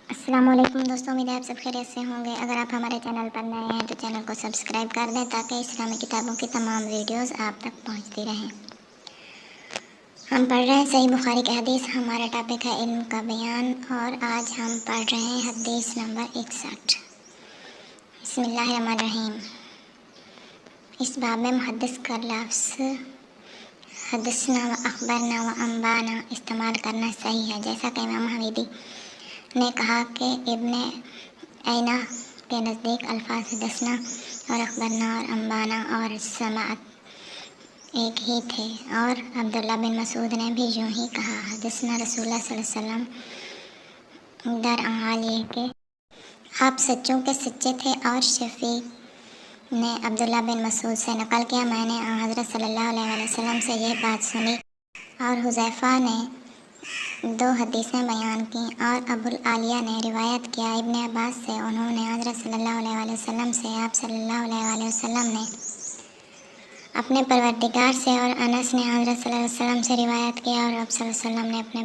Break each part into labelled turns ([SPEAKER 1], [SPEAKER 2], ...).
[SPEAKER 1] السلام علیکم دوستوں، امید ہے آپ سب خیریت سے ہوں گے۔ اگر آپ ہمارے چینل پر نئے ہیں تو چینل کو سبسکرائب کر دیں تاکہ اسلامی کتابوں کی تمام ویڈیوز آپ تک پہنچتی رہیں۔ ہم پڑھ رہے ہیں صحیح بخاری کی حدیث۔ ہمارا ٹاپک ہے علم کا بیان، اور آج ہم پڑھ رہے ہیں حدیث نمبر 61۔ بسم اللہ الرحمن الرحیم۔ اس باب میں محدث کا لفظ حدثنا و اخبرنا و انبانا استعمال کرنا صحیح ہے، جیسا کہ امام حمیدی نے کہا کہ ابن عینہ کے نزدیک الفاظ حدثنا اور اخبرنا اور انبانا اور سماعت ایک ہی تھے، اور عبداللہ بن مسعود نے بھی یوں ہی کہا، حدثنا رسول اللہ صلی اللہ علیہ وسلم۔ درحال یہ کہ آپ سچوں کے سچے تھے، اور شفیع نے عبداللہ بن مسعود سے نقل کیا، میں نے حضرت صلی اللہ علیہ وسلم سے یہ بات سنی، اور حذیفہ نے 2 حدیثیں بیان کیں، اور ابو العالیہ نے روایت کیا ابن عباس سے، انہوں نے حضرت صلی اللہ علیہ وسلم سے، آپ صلی اللہ علیہ وسلم نے اپنے پروردگار سے، اور انس نے حضرت صلی اللہ علیہ وسلم سے روایت کیا، اور آپ صلی اللہ علیہ وسلم نے اپنے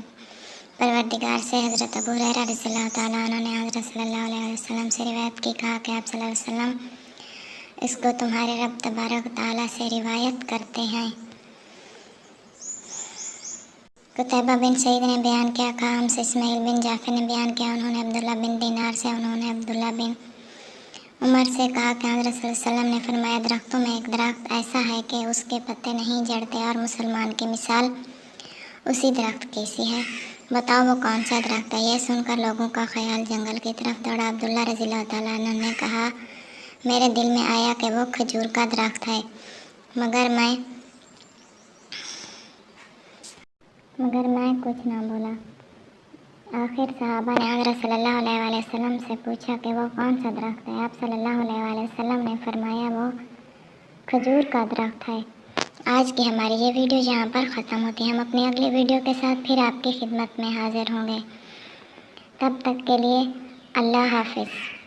[SPEAKER 1] پروردگار سے، حضرت ابو ہریرہ رضی اللہ تعالیٰ عنہ نے حضرت صلی اللہ علیہ وسلم سے روایت کی، کہا کہ آپ صلی اللہ علیہ وسلم اس کو تمہارے رب تبارک تعالیٰ سے روایت کرتے ہیں۔ قتیبہ بن سعید نے بیان کیا، کہا ہم سے اسماعیل بن جعفر نے بیان کیا، انہوں نے عبداللہ بن دینار سے، انہوں نے عبداللہ بن عمر سے کہا کہ حضرت صلی اللہ علیہ وسلم نے فرمایا، درختوں میں ایک درخت ایسا ہے کہ اس کے پتے نہیں جھڑتے، اور مسلمان کی مثال اسی درخت کی سی ہے، بتاؤ وہ کون سا درخت ہے؟ یہ سن کر لوگوں کا خیال جنگل کی طرف دوڑا۔ عبداللہ رضی اللہ تعالیٰ عنہ نے کہا، میرے دل میں آیا کہ وہ کھجور کا درخت ہے، مگر میں کچھ نہ بولا۔ آخر صحابہ نے حضرت صلی اللہ علیہ وسلم سے پوچھا کہ وہ کون سا درخت ہے؟ آپ صلی اللہ علیہ وسلم نے فرمایا، وہ کھجور کا درخت ہے۔ آج کی ہماری یہ ویڈیو یہاں پر ختم ہوتی ہے۔ ہم اپنی اگلی ویڈیو کے ساتھ پھر آپ کی خدمت میں حاضر ہوں گے۔ تب تک کے لیے اللہ حافظ۔